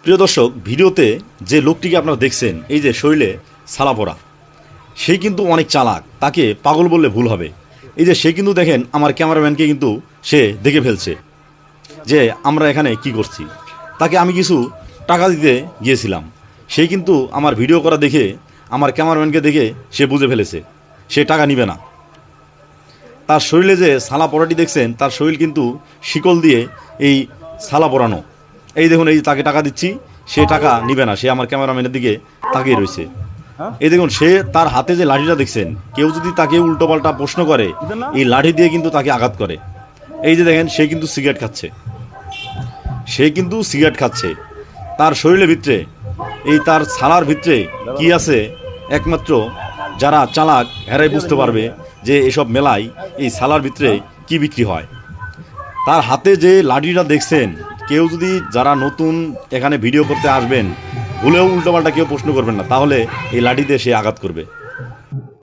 প্রিয় দর্শক, ভিডিওতে যে লোকটিকে আপনারা দেখছেন, এই যে শরীরে ছালা পড়া, সে কিন্তু অনেক চালাক, তাকে পাগল বললে ভুল হবে। এই যে সে কিন্তু দেখেন আমার ক্যামেরাম্যানকে কিন্তু সে দেখে ফেলছে যে আমরা এখানে কি করছি। তাকে আমি কিছু টাকা দিতে গিয়েছিলাম, সে কিন্তু আমার ভিডিও করা দেখে আমার ক্যামেরাম্যানকে দেখে সে বুঝে ফেলেছে সে টাকা নিবে না। তার শরীরে যে ছালা পড়াটি দেখছেন, তার শরীর কিন্তু শিকল দিয়ে এই ছালা পরানো। এই দেখুন, এই তাকে টাকা দিচ্ছি, সে টাকা নিবে না, সে আমার ক্যামেরাম্যানের দিকে তাকিয়ে রয়েছে। এই দেখুন, সে তার হাতে যে লাঠিটা দেখছেন, কেউ যদি তাকে উল্টোপাল্টা প্রশ্ন করে এই লাঠি দিয়ে কিন্তু তাকে আঘাত করে। এই যে দেখেন, সে কিন্তু সিগারেট খাচ্ছে, তার শরীরের ভিতরে, এই তার ছালার ভিতরে কি আছে একমাত্র যারা চালাক হেরাই বুঝতে পারবে যে এসব মেলায় এই ছালার ভিতরে কি বিক্রি হয়। তার হাতে যে লাঠিটা দেখছেন, কেউ যদি, যারা নতুন এখানে ভিডিও করতে আসবেন, ভুলেও উল্টোপাল্টা কেউ প্রশ্ন করবেন না, তাহলে এই লাঠি দিয়ে সে আঘাত করবে।